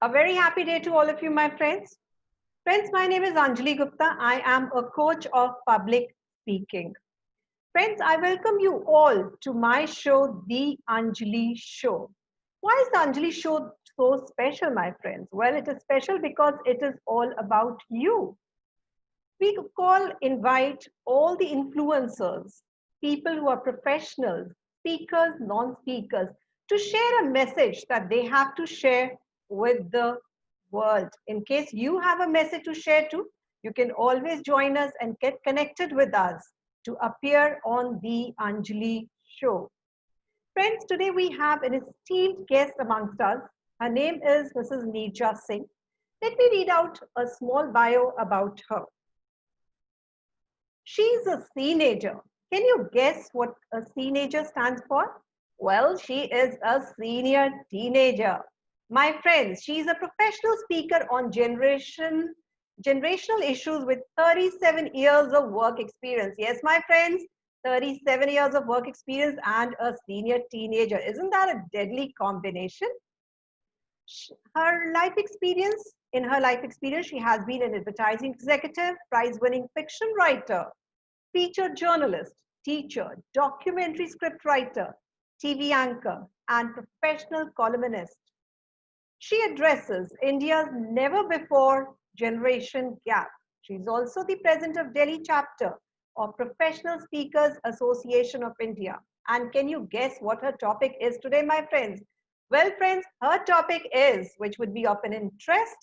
A very happy day to all of you, my friends. Friends, my name is Anjali Gupta. I am a coach of public speaking. Friends, I welcome you all to my show, The Anjali Show. Why is the Anjali Show so special, my friends? Well, it is special because it is all about you. We invite all the influencers, people who are professionals, speakers, non-speakers, to share a message that they have to share with the world. In case you have a message to share too, you can always join us and get connected with us to appear on the Anjali Show. Friends, today we have an esteemed guest amongst us. Her name is Mrs. Neerja Singh. Let me read out a small bio about her. She's a teenager. Can you guess what a teenager stands for? Well, she is a senior teenager. My friends, she's a professional speaker on generational issues with 37 years of work experience. Yes, my friends, 37 years of work experience and a senior teenager. Isn't that a deadly combination? Her life experience, in her life experience, she has been an advertising executive, prize-winning fiction writer, featured journalist, teacher, documentary script writer, TV anchor, and professional columnist. She addresses India's never before generation gap. She's also the president of Delhi chapter of Professional Speakers Association of India. And can you guess what her topic is today, my friends? Well, friends, her topic is, which would be of an interest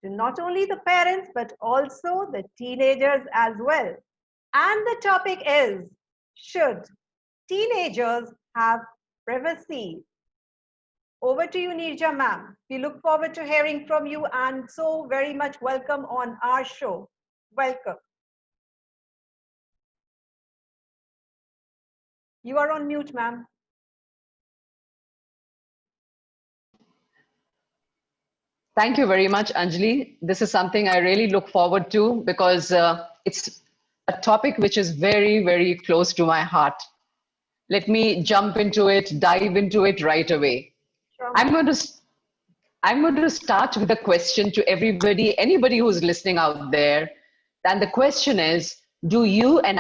to not only the parents, but also the teenagers as well. And the topic is, should teenagers have privacy? Over to you, Neerja ma'am. We look forward to hearing from you and so very much welcome on our show. Welcome. You are on mute, ma'am. Thank you very much, Anjali. This is something I really look forward to because it's a topic which is very, very close to my heart. Let me jump into it, dive into it right away. Sure. I'm going to start with a question to everybody, anybody who's listening out there. And the question is, do you and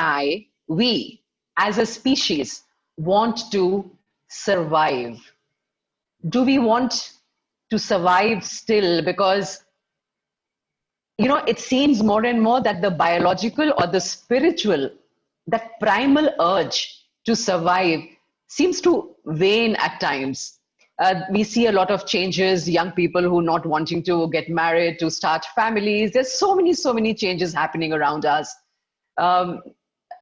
we as a species want to survive? Do we want to survive still? Because it seems more and more that the biological or the spiritual, that primal urge to survive seems to wane at times. We see a lot of changes, young people who are not wanting to get married, to start families. There's so many changes happening around us. Our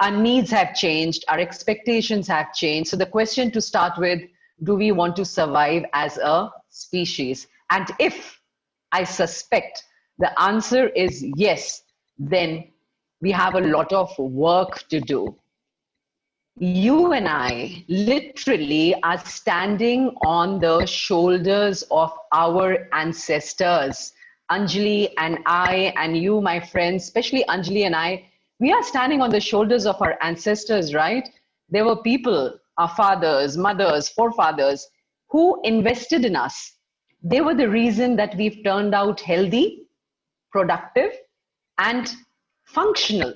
needs have changed, our expectations have changed. So the question to start with, do we want to survive as a species? And if I suspect the answer is yes, then we have a lot of work to do. You and I literally are standing on the shoulders of our ancestors. Anjali and I and you, my friends, especially Anjali and I, we are standing on the shoulders of our ancestors, right? There were people, our fathers, mothers, forefathers, who invested in us. They were the reason that we've turned out healthy, productive, and functional.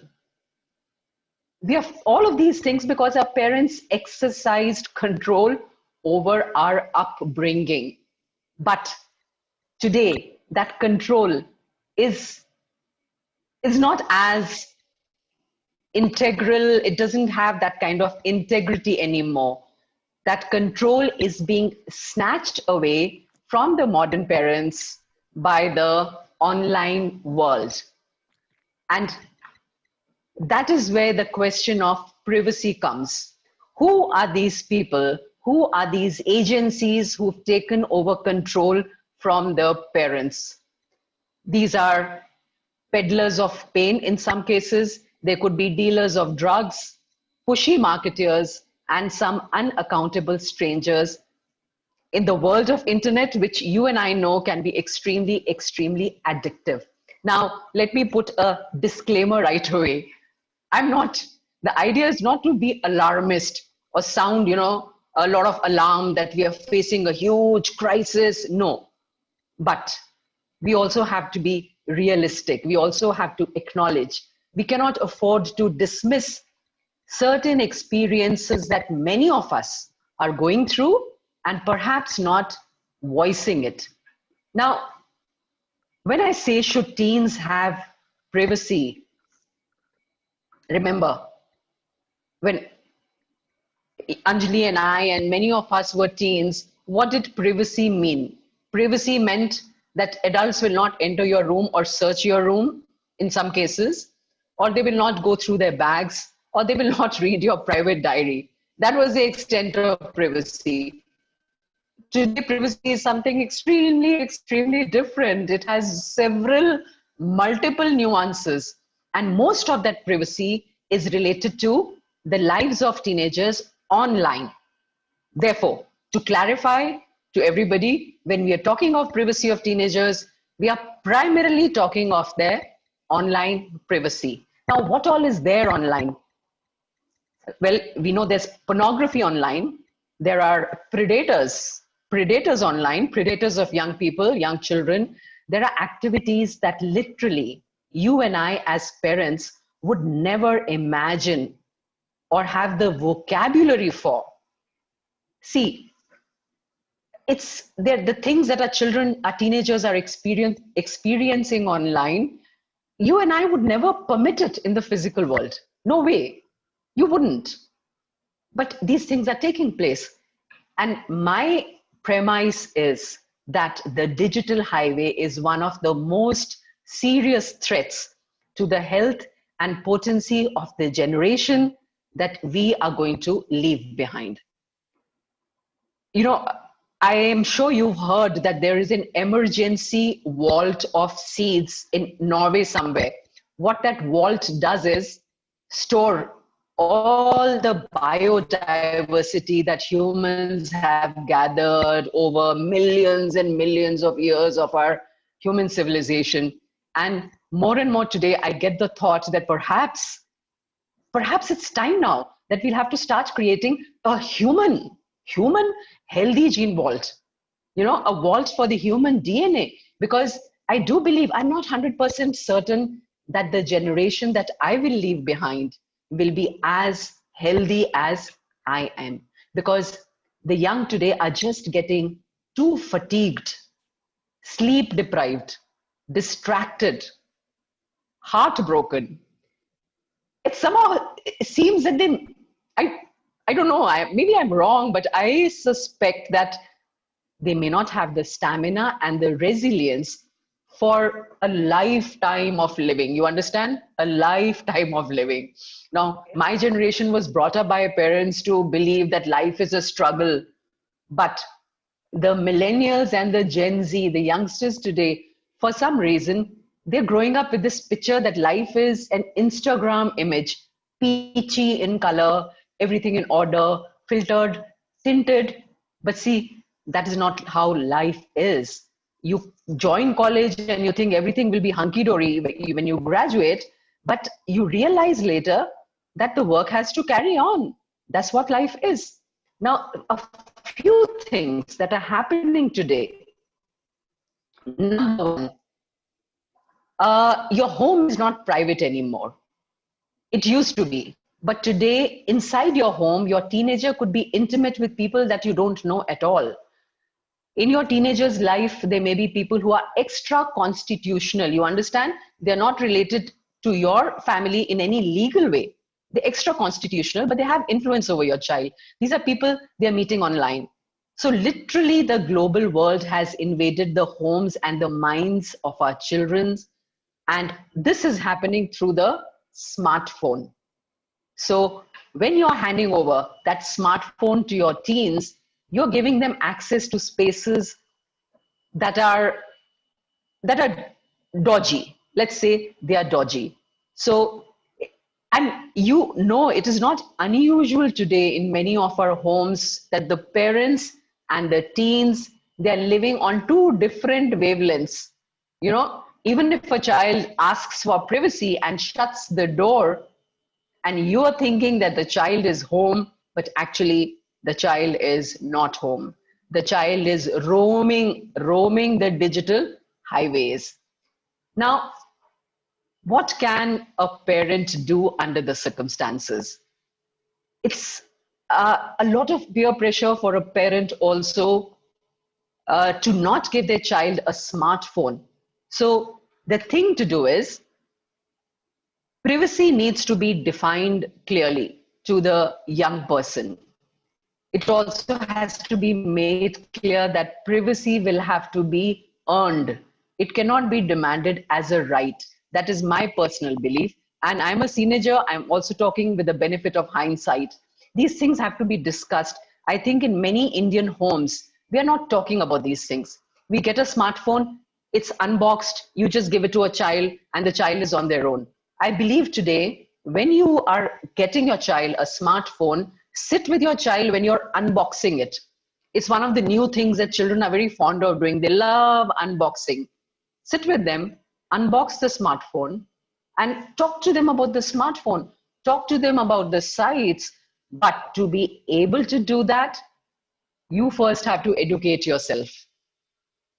We have all of these things because our parents exercised control over our upbringing. But today, that control is not as integral. It doesn't have that kind of integrity anymore. That control is being snatched away from the modern parents by the online world. And that is where the question of privacy comes. Who are these people? Who are these agencies who've taken over control from the parents? These are peddlers of pain in some cases. They could be dealers of drugs, pushy marketeers, and some unaccountable strangers in the world of internet, which you and I know can be extremely, extremely addictive. Now, let me put a disclaimer right away. The idea is not to be alarmist or sound, a lot of alarm that we are facing a huge crisis. No. But we also have to be realistic. We also have to acknowledge. We cannot afford to dismiss certain experiences that many of us are going through and perhaps not voicing it. Now, when I say should teens have privacy, remember when Anjali and I and many of us were teens, what did privacy mean? Privacy meant that adults will not enter your room or search your room in some cases, or they will not go through their bags, or they will not read your private diary. That was the extent of privacy. Today, privacy is something extremely, extremely different. It has several, multiple nuances. And most of that privacy is related to the lives of teenagers online. Therefore, to clarify to everybody, when we are talking of privacy of teenagers, we are primarily talking of their online privacy. Now, what all is there online? Well, we know there's pornography online. There are predators online, predators of young people, young children. There are activities that literally you and I as parents would never imagine or have the vocabulary for. See, it's the things that our children, our teenagers are experiencing online. You and I would never permit it in the physical world. No way. You wouldn't. But these things are taking place. And my premise is that the digital highway is one of the most serious threats to the health and potency of the generation that we are going to leave behind. You know, I am sure you've heard that there is an emergency vault of seeds in Norway somewhere. What that vault does is store all the biodiversity that humans have gathered over millions and millions of years of our human civilization. And more today, I get the thought that perhaps it's time now that we'll have to start creating a human healthy gene vault, a vault for the human DNA. Because I do believe, I'm not 100% certain that the generation that I will leave behind will be as healthy as I am. Because the young today are just getting too fatigued, sleep deprived, distracted, heartbroken. It somehow seems that I don't know, maybe I'm wrong, but I suspect that they may not have the stamina and the resilience for a lifetime of living. You understand? A lifetime of living. Now, my generation was brought up by parents to believe that life is a struggle. But the millennials and the Gen Z, the youngsters today, for some reason, they're growing up with this picture that life is an Instagram image, peachy in color, everything in order, filtered, tinted. But see, that is not how life is. You join college and you think everything will be hunky-dory when you graduate, but you realize later that the work has to carry on. That's what life is. Now, a few things that are happening today. Number one, your home is not private anymore. It used to be. But today, inside your home, your teenager could be intimate with people that you don't know at all. In your teenager's life, there may be people who are extra constitutional. You understand? They're not related to your family in any legal way. They're extra constitutional, but they have influence over your child. These are people they're meeting online. So literally the global world has invaded the homes and the minds of our children. And this is happening through the smartphone. So when you're handing over that smartphone to your teens, you're giving them access to spaces that are dodgy. Let's say they are dodgy. So, and it is not unusual today in many of our homes that the parents and the teens, they're living on two different wavelengths. Even if a child asks for privacy and shuts the door, and you're thinking that the child is home, but actually the child is not home. The child is roaming the digital highways. Now, what can a parent do under the circumstances? It's a lot of peer pressure for a parent also to not give their child a smartphone. So the thing to do is privacy needs to be defined clearly to the young person. It also has to be made clear that privacy will have to be earned. It cannot be demanded as a right. That is my personal belief. And I'm a teenager. I'm also talking with the benefit of hindsight. These things have to be discussed. I think in many Indian homes, we are not talking about these things. We get a smartphone, it's unboxed, you just give it to a child, and the child is on their own. I believe today, when you are getting your child a smartphone, sit with your child when you're unboxing it. It's one of the new things that children are very fond of doing. They love unboxing. Sit with them, unbox the smartphone, and talk to them about the smartphone. Talk to them about the sites. But to be able to do that, you first have to educate yourself.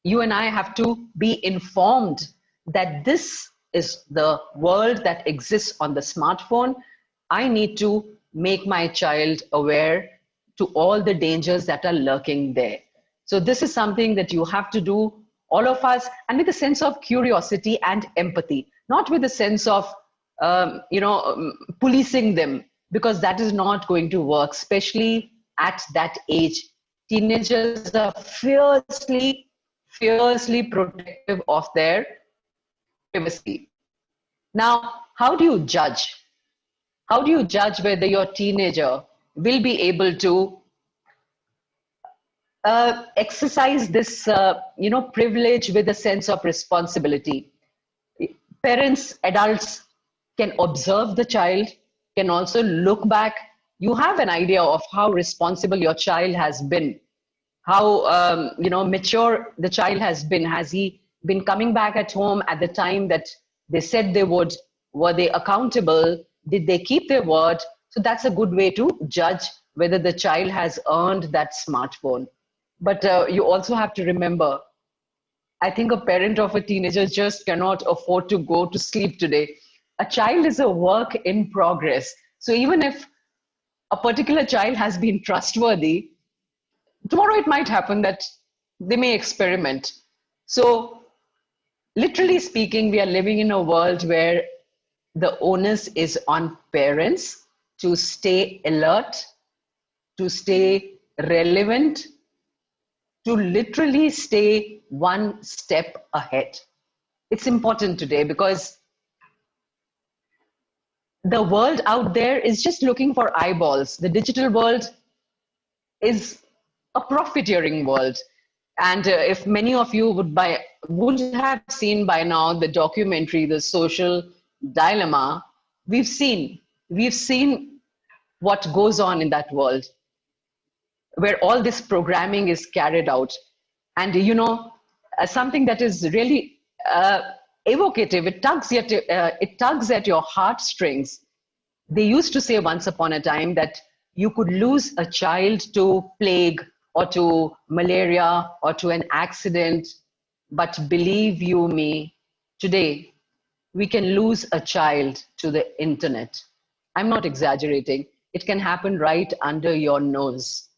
You and I have to be informed that this is the world that exists on the smartphone. I need to make my child aware to all the dangers that are lurking there. So this is something that you have to do, all of us, and with a sense of curiosity and empathy, not with a sense of policing them, because that is not going to work, especially at that age. Teenagers are fiercely protective of their privacy. Now, how do you judge? How do you judge whether your teenager will be able to exercise this, privilege with a sense of responsibility? Parents, adults can observe the child, can also look back. You have an idea of how responsible your child has been, how mature the child has been. Has he been coming back at home at the time that they said they would? Were they accountable? Did they keep their word? So that's a good way to judge whether the child has earned that smartphone. But you also have to remember, I think a parent of a teenager just cannot afford to go to sleep today. A child is a work in progress. So even if a particular child has been trustworthy, tomorrow it might happen that they may experiment. So literally speaking, we are living in a world where the onus is on parents to stay alert, to stay relevant, to literally stay one step ahead. It's important today because the world out there is just looking for eyeballs. The digital world is a profiteering world. And if many of you would have seen by now the documentary, The Social Dilemma, we've seen what goes on in that world, where all this programming is carried out. And something that is really evocative, it tugs at your heartstrings. They used to say once upon a time that you could lose a child to plague or to malaria or to an accident, but believe you me, today we can lose a child to the internet. I'm not exaggerating. It can happen right under your nose.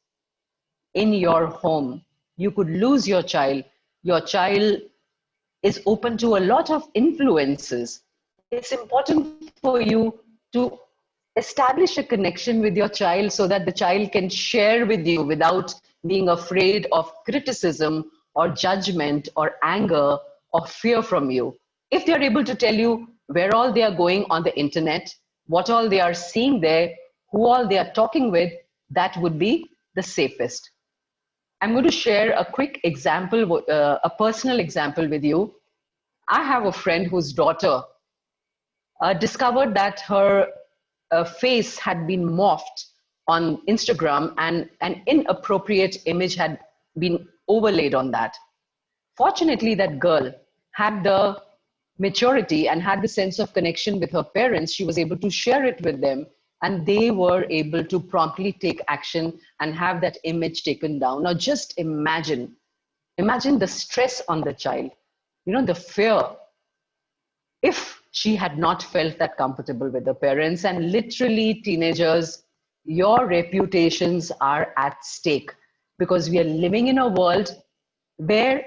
In your home, you could lose your child. Your child is open to a lot of influences. It's important for you to establish a connection with your child so that the child can share with you without being afraid of criticism or judgment or anger or fear from you. If they're able to tell you where all they are going on the internet, what all they are seeing there, who all they are talking with, that would be the safest. I'm going to share a quick example, a personal example with you. I have a friend whose daughter discovered that her face had been morphed on Instagram and an inappropriate image had been overlaid on that. Fortunately, that girl had the maturity and had the sense of connection with her parents. She was able to share it with them, and they were able to promptly take action and have that image taken down. Now just imagine the stress on the child. the fear, if she had not felt that comfortable with the parents. And literally, teenagers, your reputations are at stake, because we are living in a world where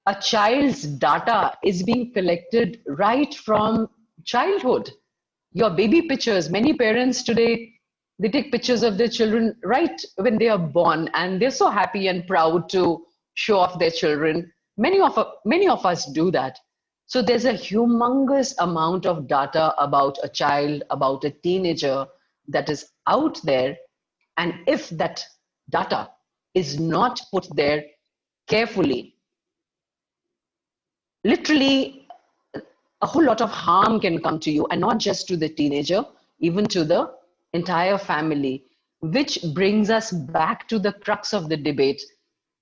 a child's data is being collected right from childhood. Your baby pictures, many parents today, they take pictures of their children right when they are born, and they're so happy and proud to show off their children. Many of us do that. So there's a humongous amount of data about a child, about a teenager, that is out there. And if that data is not put there carefully, literally a whole lot of harm can come to you, and not just to the teenager, even to the entire family. Which brings us back to the crux of the debate,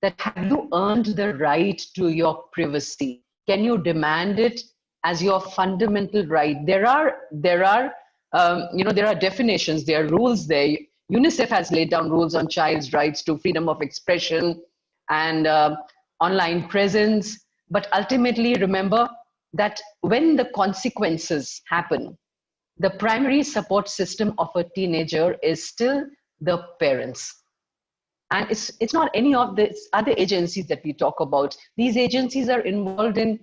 that have you earned the right to your privacy? Can you demand it as your fundamental right? There are definitions, there are rules there. UNICEF has laid down rules on child's rights to freedom of expression and online presence. But ultimately, remember that when the consequences happen, the primary support system of a teenager is still the parents. And it's not any of the other agencies that we talk about. These agencies are involved in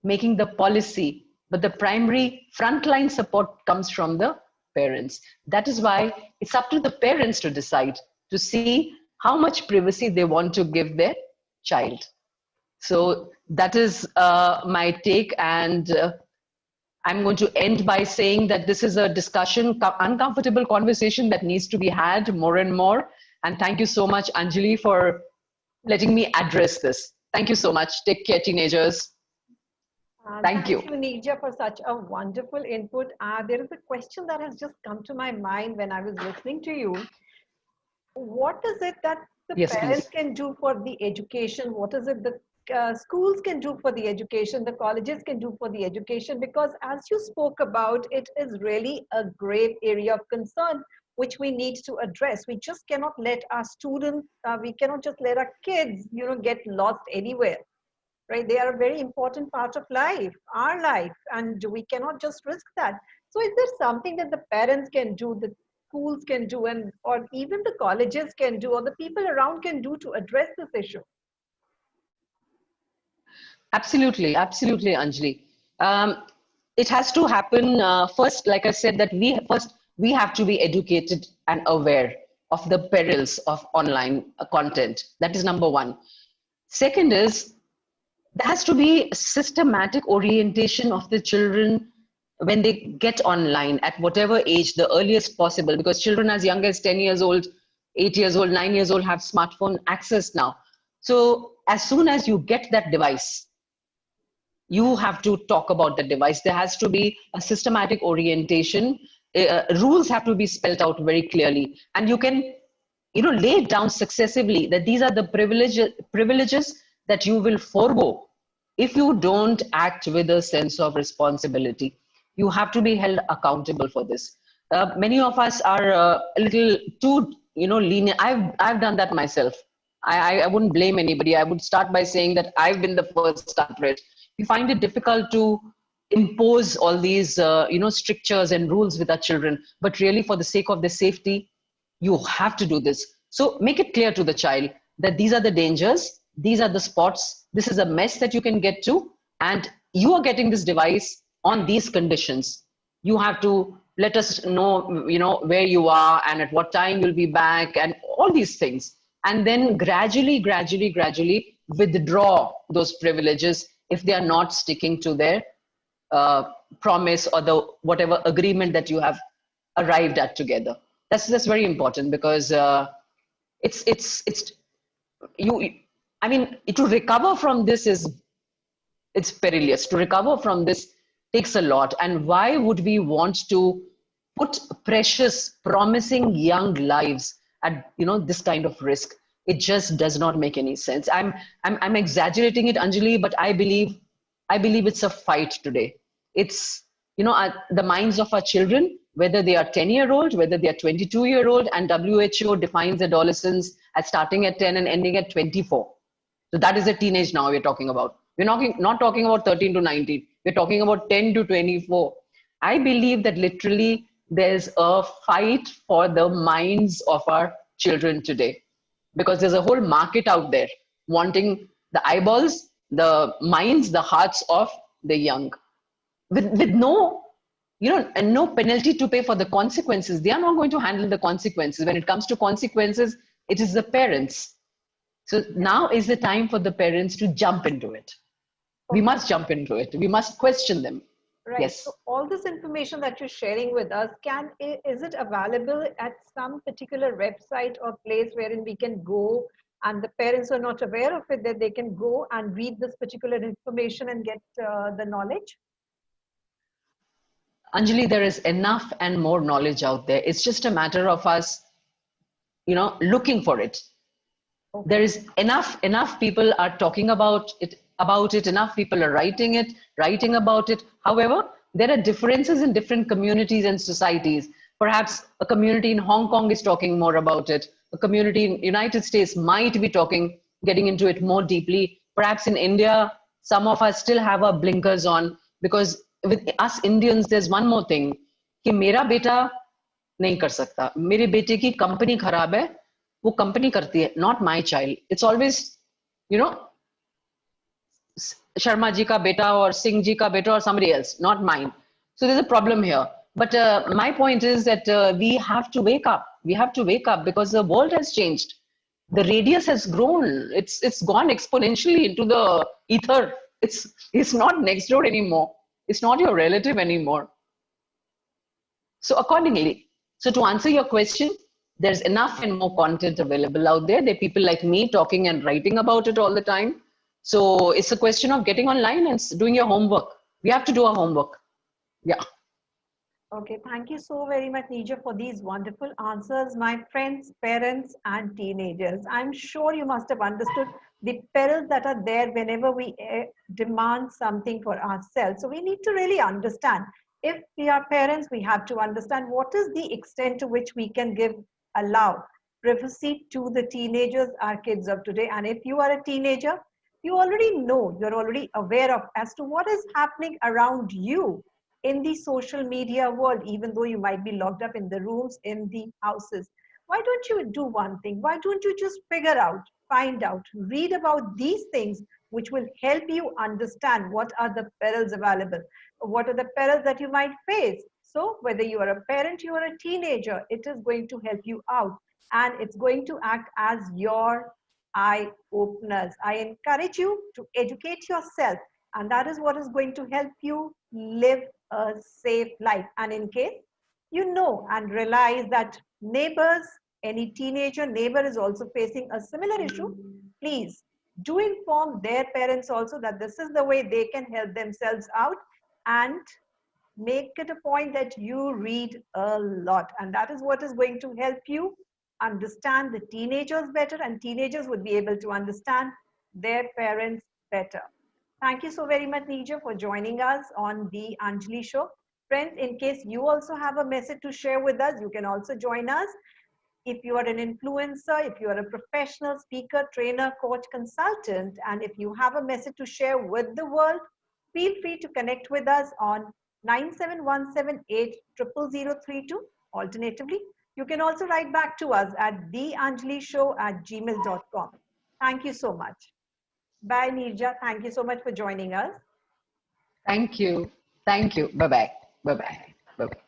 making the policy, but the primary frontline support comes from the parents. That is why it's up to the parents to decide, to see how much privacy they want to give their child. So that is my take. And I'm going to end by saying that this is a discussion, uncomfortable conversation that needs to be had more and more. And thank you so much, Anjali, for letting me address this. Thank you so much. Take care, teenagers. Thank you. Thank you, Neerja, for such a wonderful input. There is a question that has just come to my mind when I was listening to you. What is it that the Yes, parents please. can do for the education? What is it the schools can do for the education, the colleges can do for the education? Because as you spoke about, it is really a grave area of concern which we need to address. We just cannot let our students, we cannot just let our kids, get lost anywhere, right? They are a very important part of life, our life, and we cannot just risk that. So is there something that the parents can do, the schools can do, and or even the colleges can do, or the people around can do to address this issue? Absolutely, absolutely, Anjali. Um, it has to happen first, like I said, that we have to be educated and aware of the perils of online content. That is number one. Second is, there has to be systematic orientation of the children when they get online at whatever age, the earliest possible, because children as young as 10 years old, 8 years old, 9 years old have smartphone access now. So as soon as you get that device, you have to talk about the device. There has to be a systematic orientation. Rules have to be spelled out very clearly, and you can lay it down successively that these are the privileges that you will forego if you don't act with a sense of responsibility. You have to be held accountable for this. Many of us are a little too lenient. I've done that myself. I wouldn't blame anybody. I would start by saying that I've been the first culprit. We find it difficult to impose all these strictures and rules with our children, but really, for the sake of their safety, you have to do this. So make it clear to the child that these are the dangers, these are the spots, this is a mess that you can get to, and you are getting this device on these conditions. You have to let us know, where you are and at what time you'll be back, and all these things. And then gradually withdraw those privileges if they are not sticking to their promise or the whatever agreement that you have arrived at together. That's very important, because it's you. I mean, to recover from this it's perilous. To recover from this takes a lot. And why would we want to put precious, promising young lives at this kind of risk? It just does not make any sense. I'm exaggerating it, Anjali, but I believe it's a fight today. It's the minds of our children, whether they are 10-year-old, whether they are 22-year-old, and WHO defines adolescence as starting at 10 and ending at 24. So that is a teenage now we're talking about. We're not talking about 13 to 19. We're talking about 10 to 24. I believe that literally there's a fight for the minds of our children today, because there's a whole market out there wanting the eyeballs, the minds, the hearts of the young, with no, and no penalty to pay for the consequences. They are not going to handle the consequences. When it comes to consequences, it is the parents. So now is the time for the parents to jump into it. We must jump into it. We must question them. Right. Yes. So all this information that you're sharing with us, is it available at some particular website or place wherein we can go, and the parents are not aware of it, that they can go and read this particular information and get the knowledge? Anjali, there is enough and more knowledge out there. It's just a matter of us, looking for it. Okay. There is enough people are talking about it, enough people are writing about it. However, there are differences in different communities and societies. Perhaps a community in Hong Kong is talking more about it. A community in United States might be getting into it more deeply. Perhaps in India, some of us still have our blinkers on, because with us Indians, there's one more thing, कि मेरा बेटा नहीं कर सकता, मेरे बेटे की company खराब है, वो कंपनी करती है, not my child. It's always, Sharma ji ka beta or Singh ji ka beta or somebody else, not mine. So there's a problem here. But my point is that we have to wake up. We have to wake up, because the world has changed. The radius has grown. It's gone exponentially into the ether. It's not next door anymore. It's not your relative anymore. So accordingly, so to answer your question, there's enough and more content available out there. There are people like me talking and writing about it all the time. So it's a question of getting online and doing your homework. We have to do our homework. Yeah. Okay, thank you so very much, Nija, for these wonderful answers. My friends, parents, and teenagers, I'm sure you must have understood the perils that are there whenever we demand something for ourselves. So we need to really understand. If we are parents, we have to understand what is the extent to which we can allow privacy to the teenagers, our kids of today. And if you are a teenager, you already know, you're already aware of as to what is happening around you in the social media world, even though you might be locked up in the rooms, in the houses. Why don't you do one thing? Why don't you just figure out, find out, read about these things, which will help you understand what are the perils available, what are the perils that you might face. So whether you are a parent, you are a teenager, it is going to help you out, and it's going to act as your eye openers. I encourage you to educate yourself, and that is what is going to help you live a safe life. And in case you know and realize that neighbors, any teenager neighbor is also facing a similar issue, please do inform their parents also that this is the way they can help themselves out, and make it a point that you read a lot. And that is what is going to help you understand the teenagers better, and teenagers would be able to understand their parents better. Thank you so very much, Nija, for joining us on the Anjali Show. Friends, in case you also have a message to share with us, you can also join us. If you are an influencer, if you are a professional speaker, trainer, coach, consultant, and if you have a message to share with the world, feel free to connect with us on 9717800032. Alternatively, you can also write back to us at theanjalishow@gmail.com. Thank you so much. Bye, Nirja. Thank you so much for joining us. Thank you. Thank you. Bye-bye. Bye-bye. Bye-bye.